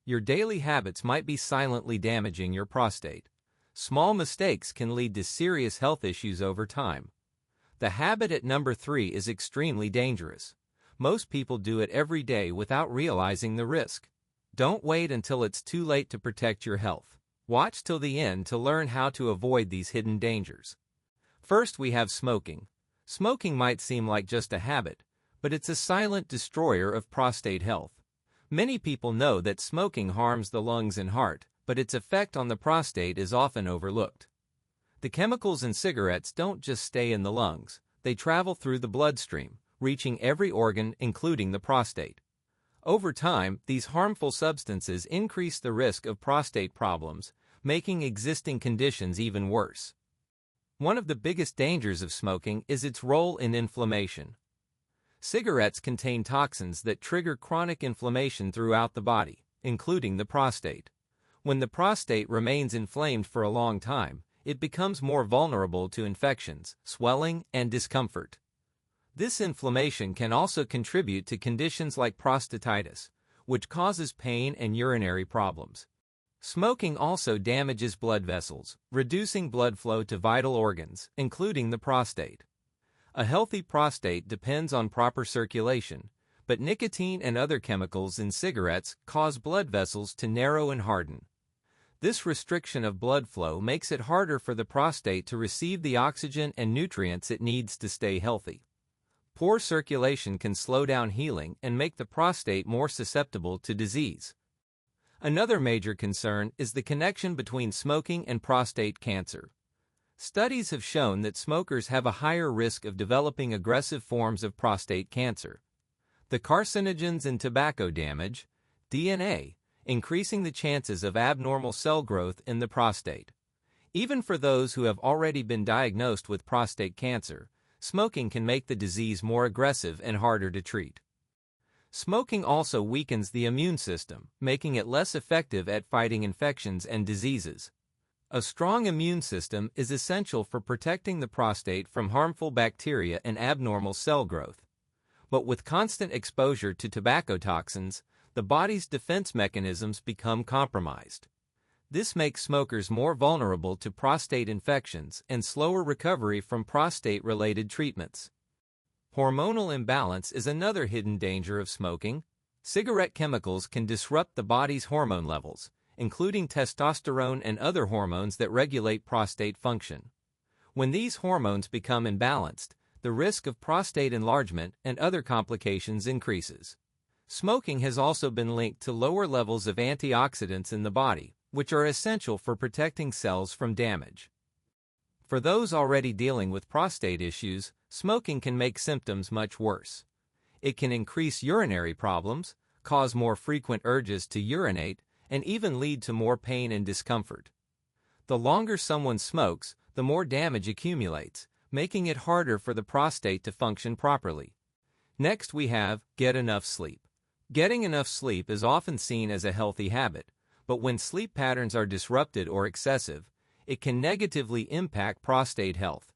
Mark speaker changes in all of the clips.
Speaker 1: Your daily habits might be silently damaging your prostate. Small mistakes can lead to serious health issues over time. The habit at number 3 is extremely dangerous. Most people do it every day without realizing the risk. Don't wait until it's too late to protect your health. Watch till the end to learn how to avoid these hidden dangers. First, we have smoking. Smoking might seem like just a habit, but it's a silent destroyer of prostate health. Many people know that smoking harms the lungs and heart, but its effect on the prostate is often overlooked. The chemicals in cigarettes don't just stay in the lungs, they travel through the bloodstream, reaching every organ, including the prostate. Over time, these harmful substances increase the risk of prostate problems, making existing conditions even worse. One of the biggest dangers of smoking is its role in inflammation. Cigarettes contain toxins that trigger chronic inflammation throughout the body, including the prostate. When the prostate remains inflamed for a long time, it becomes more vulnerable to infections, swelling, and discomfort. This inflammation can also contribute to conditions like prostatitis, which causes pain and urinary problems. Smoking also damages blood vessels, reducing blood flow to vital organs, including the prostate. A healthy prostate depends on proper circulation, but nicotine and other chemicals in cigarettes cause blood vessels to narrow and harden. This restriction of blood flow makes it harder for the prostate to receive the oxygen and nutrients it needs to stay healthy. Poor circulation can slow down healing and make the prostate more susceptible to disease. Another major concern is the connection between smoking and prostate cancer. Studies have shown that smokers have a higher risk of developing aggressive forms of prostate cancer. The carcinogens in tobacco damage DNA, increasing the chances of abnormal cell growth in the prostate. Even for those who have already been diagnosed with prostate cancer, smoking can make the disease more aggressive and harder to treat. Smoking also weakens the immune system, making it less effective at fighting infections and diseases. A strong immune system is essential for protecting the prostate from harmful bacteria and abnormal cell growth. But with constant exposure to tobacco toxins, the body's defense mechanisms become compromised. This makes smokers more vulnerable to prostate infections and slower recovery from prostate-related treatments. Hormonal imbalance is another hidden danger of smoking. Cigarette chemicals can disrupt the body's hormone levels, including testosterone and other hormones that regulate prostate function. When these hormones become imbalanced, the risk of prostate enlargement and other complications increases. Smoking has also been linked to lower levels of antioxidants in the body, which are essential for protecting cells from damage. For those already dealing with prostate issues, smoking can make symptoms much worse. It can increase urinary problems, cause more frequent urges to urinate, and even lead to more pain and discomfort. The longer someone smokes, the more damage accumulates, making it harder for the prostate to function properly. Next, we have get enough sleep. Getting enough sleep is often seen as a healthy habit, but when sleep patterns are disrupted or excessive, it can negatively impact prostate health.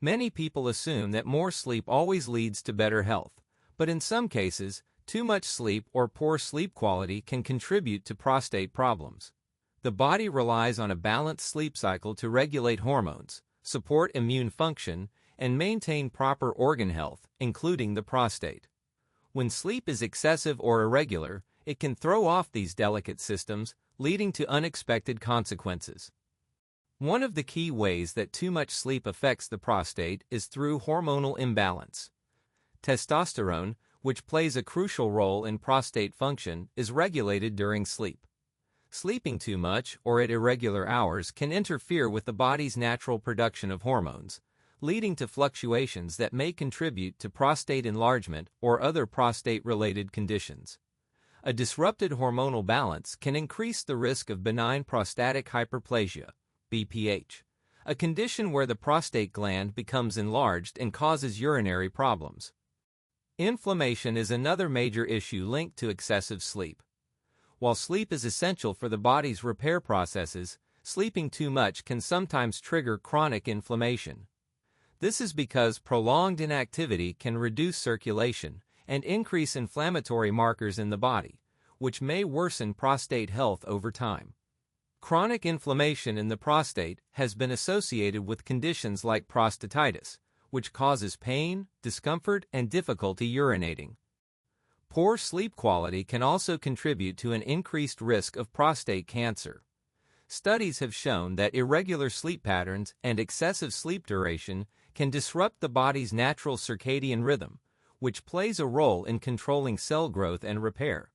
Speaker 1: Many people assume that more sleep always leads to better health, but in some cases, too much sleep or poor sleep quality can contribute to prostate problems. The body relies on a balanced sleep cycle to regulate hormones, support immune function, and maintain proper organ health, including the prostate. When sleep is excessive or irregular, it can throw off these delicate systems, leading to unexpected consequences. One of the key ways that too much sleep affects the prostate is through hormonal imbalance. Testosterone, which plays a crucial role in prostate function, is regulated during sleep. Sleeping too much or at irregular hours can interfere with the body's natural production of hormones, leading to fluctuations that may contribute to prostate enlargement or other prostate-related conditions. A disrupted hormonal balance can increase the risk of benign prostatic hyperplasia, BPH, a condition where the prostate gland becomes enlarged and causes urinary problems. Inflammation is another major issue linked to excessive sleep. While sleep is essential for the body's repair processes, sleeping too much can sometimes trigger chronic inflammation. This is because prolonged inactivity can reduce circulation and increase inflammatory markers in the body, which may worsen prostate health over time. Chronic inflammation in the prostate has been associated with conditions like prostatitis, which causes pain, discomfort, and difficulty urinating. Poor sleep quality can also contribute to an increased risk of prostate cancer. Studies have shown that irregular sleep patterns and excessive sleep duration can disrupt the body's natural circadian rhythm, which plays a role in controlling cell growth and repair.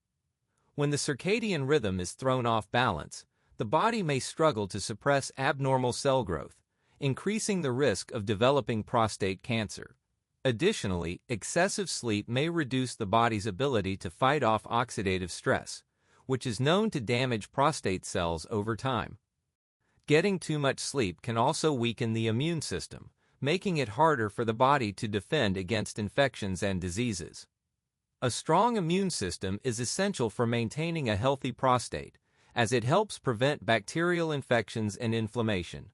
Speaker 1: When the circadian rhythm is thrown off balance, the body may struggle to suppress abnormal cell growth, increasing the risk of developing prostate cancer. Additionally, excessive sleep may reduce the body's ability to fight off oxidative stress, which is known to damage prostate cells over time. Getting too much sleep can also weaken the immune system, making it harder for the body to defend against infections and diseases. A strong immune system is essential for maintaining a healthy prostate, as it helps prevent bacterial infections and inflammation.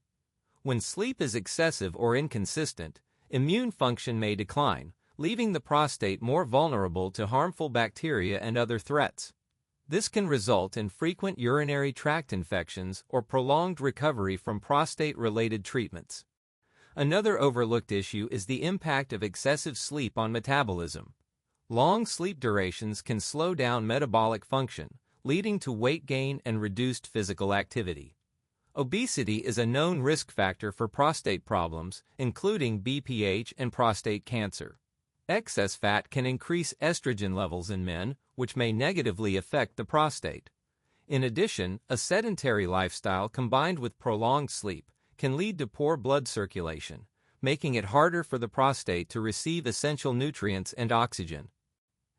Speaker 1: When sleep is excessive or inconsistent, immune function may decline, leaving the prostate more vulnerable to harmful bacteria and other threats. This can result in frequent urinary tract infections or prolonged recovery from prostate-related treatments. Another overlooked issue is the impact of excessive sleep on metabolism. Long sleep durations can slow down metabolic function, leading to weight gain and reduced physical activity. Obesity is a known risk factor for prostate problems, including BPH and prostate cancer. Excess fat can increase estrogen levels in men, which may negatively affect the prostate. In addition, a sedentary lifestyle combined with prolonged sleep can lead to poor blood circulation, making it harder for the prostate to receive essential nutrients and oxygen.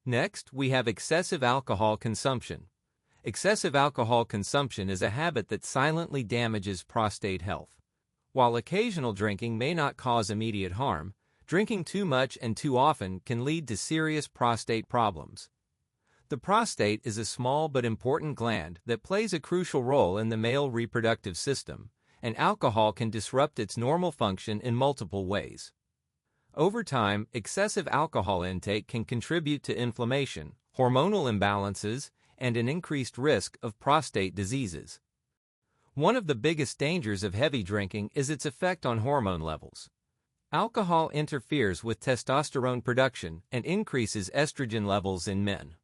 Speaker 1: Next, we have excessive alcohol consumption. Excessive alcohol consumption is a habit that silently damages prostate health. While occasional drinking may not cause immediate harm, drinking too much and too often can lead to serious prostate problems. The prostate is a small but important gland that plays a crucial role in the male reproductive system, and alcohol can disrupt its normal function in multiple ways. Over time, excessive alcohol intake can contribute to inflammation, hormonal imbalances, and an increased risk of prostate diseases. One of the biggest dangers of heavy drinking is its effect on hormone levels. Alcohol interferes with testosterone production and increases estrogen levels in men.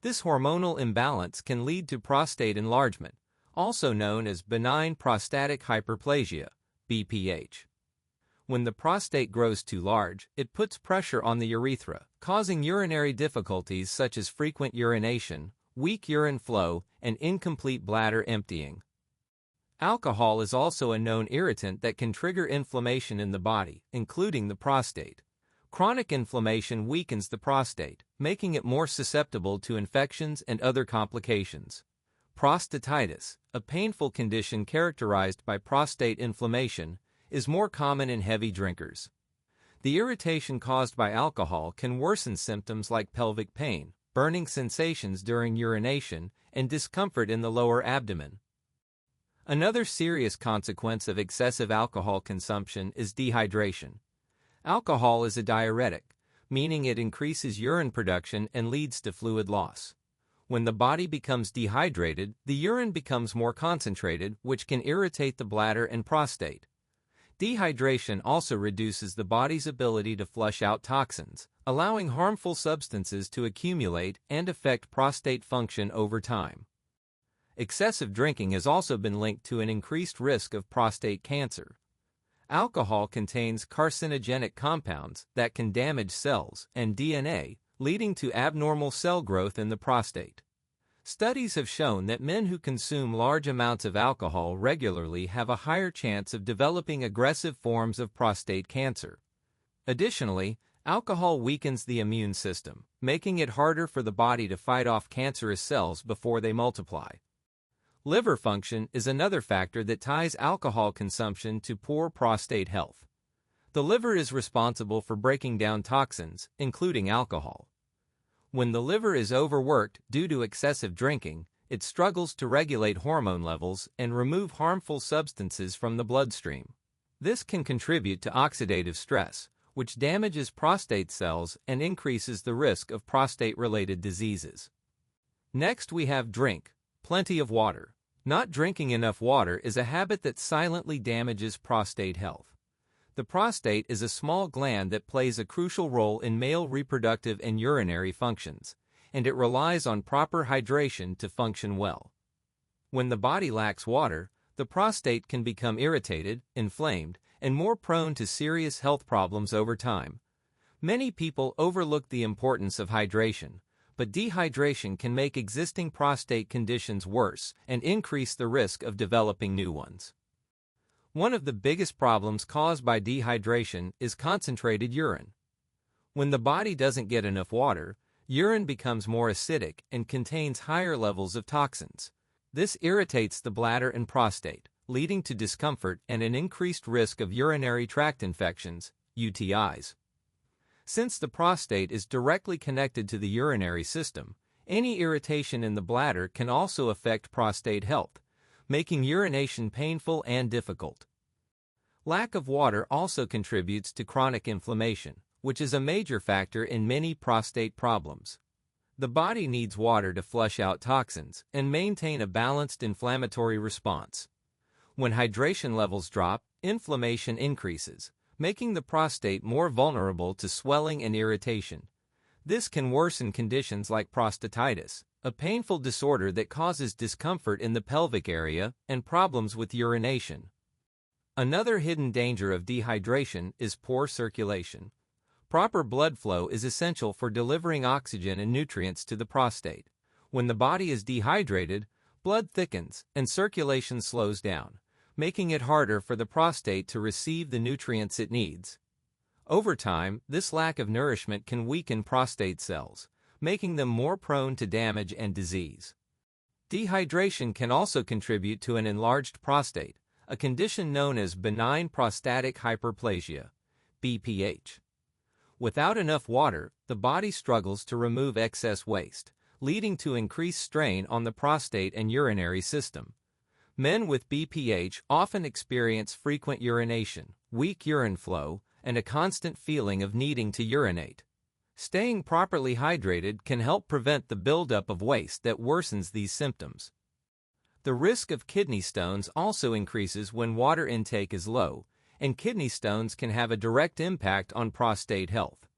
Speaker 1: This hormonal imbalance can lead to prostate enlargement, also known as benign prostatic hyperplasia, BPH. When the prostate grows too large, it puts pressure on the urethra, causing urinary difficulties such as frequent urination, weak urine flow, and incomplete bladder emptying. Alcohol is also a known irritant that can trigger inflammation in the body, including the prostate. Chronic inflammation weakens the prostate, making it more susceptible to infections and other complications. Prostatitis, a painful condition characterized by prostate inflammation, is more common in heavy drinkers. The irritation caused by alcohol can worsen symptoms like pelvic pain, burning sensations during urination, and discomfort in the lower abdomen. Another serious consequence of excessive alcohol consumption is dehydration. Alcohol is a diuretic, meaning it increases urine production and leads to fluid loss. When the body becomes dehydrated, the urine becomes more concentrated, which can irritate the bladder and prostate. Dehydration also reduces the body's ability to flush out toxins, allowing harmful substances to accumulate and affect prostate function over time. Excessive drinking has also been linked to an increased risk of prostate cancer. Alcohol contains carcinogenic compounds that can damage cells and DNA, leading to abnormal cell growth in the prostate. Studies have shown that men who consume large amounts of alcohol regularly have a higher chance of developing aggressive forms of prostate cancer. Additionally, alcohol weakens the immune system, making it harder for the body to fight off cancerous cells before they multiply. Liver function is another factor that ties alcohol consumption to poor prostate health. The liver is responsible for breaking down toxins, including alcohol. When the liver is overworked due to excessive drinking, it struggles to regulate hormone levels and remove harmful substances from the bloodstream. This can contribute to oxidative stress, which damages prostate cells and increases the risk of prostate-related diseases. Next we have drink plenty of water. Not drinking enough water is a habit that silently damages prostate health. The prostate is a small gland that plays a crucial role in male reproductive and urinary functions, and it relies on proper hydration to function well. When the body lacks water, the prostate can become irritated, inflamed, and more prone to serious health problems over time. Many people overlook the importance of hydration, but dehydration can make existing prostate conditions worse and increase the risk of developing new ones. One of the biggest problems caused by dehydration is concentrated urine. When the body doesn't get enough water, urine becomes more acidic and contains higher levels of toxins. This irritates the bladder and prostate, leading to discomfort and an increased risk of urinary tract infections, UTIs. Since the prostate is directly connected to the urinary system, any irritation in the bladder can also affect prostate health, making urination painful and difficult. Lack of water also contributes to chronic inflammation, which is a major factor in many prostate problems. The body needs water to flush out toxins and maintain a balanced inflammatory response. When hydration levels drop, inflammation increases, making the prostate more vulnerable to swelling and irritation. This can worsen conditions like prostatitis, a painful disorder that causes discomfort in the pelvic area and problems with urination. Another hidden danger of dehydration is poor circulation. Proper blood flow is essential for delivering oxygen and nutrients to the prostate. When the body is dehydrated, blood thickens and circulation slows down, making it harder for the prostate to receive the nutrients it needs. Over time, this lack of nourishment can weaken prostate cells, making them more prone to damage and disease. Dehydration can also contribute to an enlarged prostate, a condition known as benign prostatic hyperplasia, BPH. Without enough water, the body struggles to remove excess waste, leading to increased strain on the prostate and urinary system. Men with BPH often experience frequent urination, weak urine flow, and a constant feeling of needing to urinate. Staying properly hydrated can help prevent the buildup of waste that worsens these symptoms. The risk of kidney stones also increases when water intake is low, and kidney stones can have a direct impact on prostate health.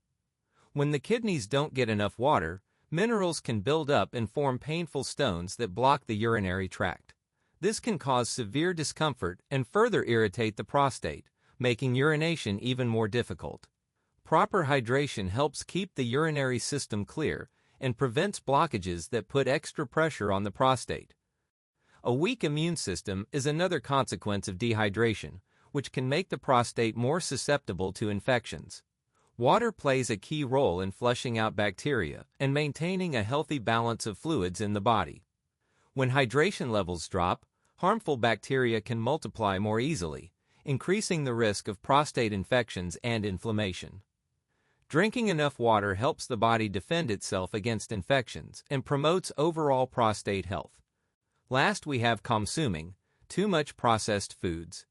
Speaker 1: When the kidneys don't get enough water, minerals can build up and form painful stones that block the urinary tract. This can cause severe discomfort and further irritate the prostate, making urination even more difficult. Proper hydration helps keep the urinary system clear and prevents blockages that put extra pressure on the prostate. A weak immune system is another consequence of dehydration, which can make the prostate more susceptible to infections. Water plays a key role in flushing out bacteria and maintaining a healthy balance of fluids in the body. When hydration levels drop, harmful bacteria can multiply more easily, increasing the risk of prostate infections and inflammation. Drinking enough water helps the body defend itself against infections and promotes overall prostate health. Last, we have consuming too much processed foods.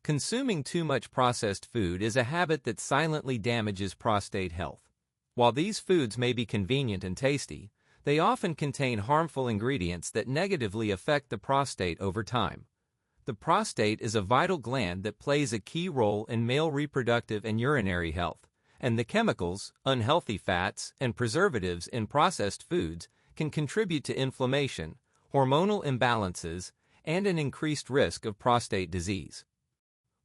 Speaker 1: Consuming too much processed food is a habit that silently damages prostate health. While these foods may be convenient and tasty, they often contain harmful ingredients that negatively affect the prostate over time. The prostate is a vital gland that plays a key role in male reproductive and urinary health, and the chemicals, unhealthy fats, and preservatives in processed foods can contribute to inflammation, hormonal imbalances, and an increased risk of prostate disease.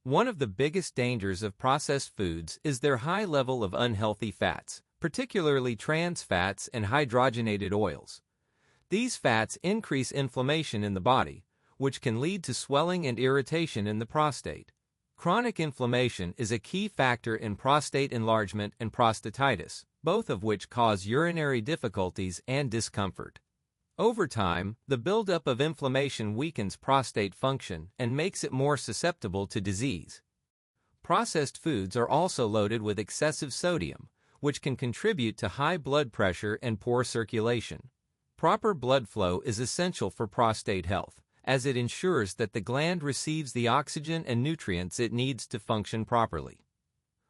Speaker 1: One of the biggest dangers of processed foods is their high level of unhealthy fats, particularly trans fats and hydrogenated oils. These fats increase inflammation in the body, which can lead to swelling and irritation in the prostate. Chronic inflammation is a key factor in prostate enlargement and prostatitis, both of which cause urinary difficulties and discomfort. Over time, the buildup of inflammation weakens prostate function and makes it more susceptible to disease. Processed foods are also loaded with excessive sodium, which can contribute to high blood pressure and poor circulation. Proper blood flow is essential for prostate health, as it ensures that the gland receives the oxygen and nutrients it needs to function properly.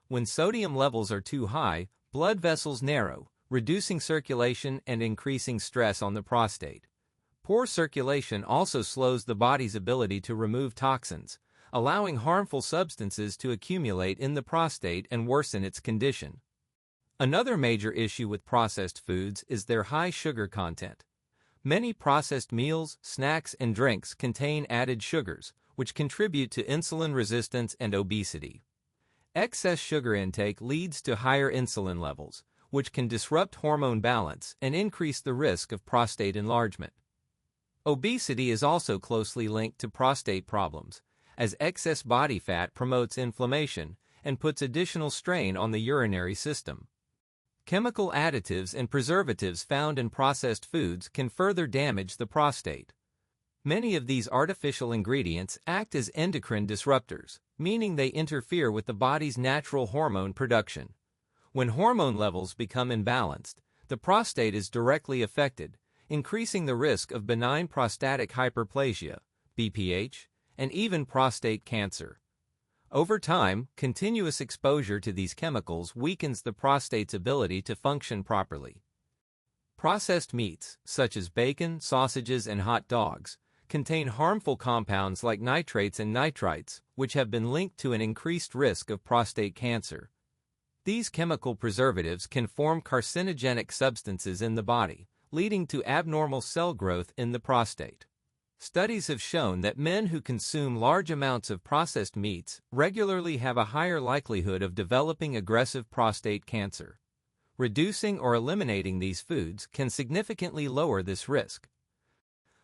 Speaker 1: When sodium levels are too high, blood vessels narrow, reducing circulation and increasing stress on the prostate. Poor circulation also slows the body's ability to remove toxins, allowing harmful substances to accumulate in the prostate and worsen its condition. Another major issue with processed foods is their high sugar content. Many processed meals, snacks, and drinks contain added sugars, which contribute to insulin resistance and obesity. Excess sugar intake leads to higher insulin levels, which can disrupt hormone balance and increase the risk of prostate enlargement. Obesity is also closely linked to prostate problems, as excess body fat promotes inflammation and puts additional strain on the urinary system. Chemical additives and preservatives found in processed foods can further damage the prostate. Many of these artificial ingredients act as endocrine disruptors, meaning they interfere with the body's natural hormone production. When hormone levels become imbalanced, the prostate is directly affected, increasing the risk of benign prostatic hyperplasia, BPH, and even prostate cancer. Over time, continuous exposure to these chemicals weakens the prostate's ability to function properly. Processed meats, such as bacon, sausages, and hot dogs, contain harmful compounds like nitrates and nitrites, which have been linked to an increased risk of prostate cancer. These chemical preservatives can form carcinogenic substances in the body, leading to abnormal cell growth in the prostate. Studies have shown that men who consume large amounts of processed meats regularly have a higher likelihood of developing aggressive prostate cancer. Reducing or eliminating these foods can significantly lower this risk.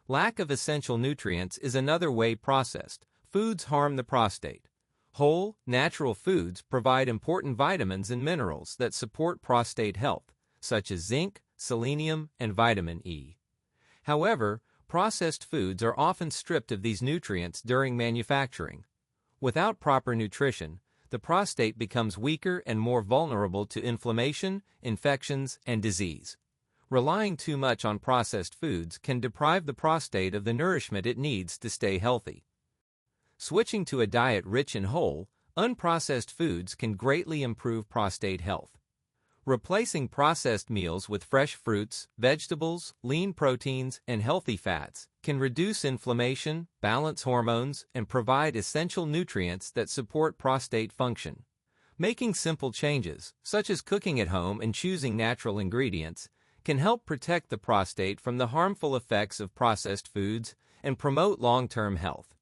Speaker 1: Lack of essential nutrients is another way processed foods harm the prostate. Whole, natural foods provide important vitamins and minerals that support prostate health, such as zinc, selenium, and vitamin E. However, processed foods are often stripped of these nutrients during manufacturing. Without proper nutrition, the prostate becomes weaker and more vulnerable to inflammation, infections, and disease. Relying too much on processed foods can deprive the prostate of the nourishment it needs to stay healthy. Switching to a diet rich in whole, unprocessed foods can greatly improve prostate health. Replacing processed meals with fresh fruits, vegetables, lean proteins, and healthy fats can reduce inflammation, balance hormones, and provide essential nutrients that support prostate function. Making simple changes, such as cooking at home and choosing natural ingredients, can help protect the prostate from the harmful effects of processed foods and promote long-term health.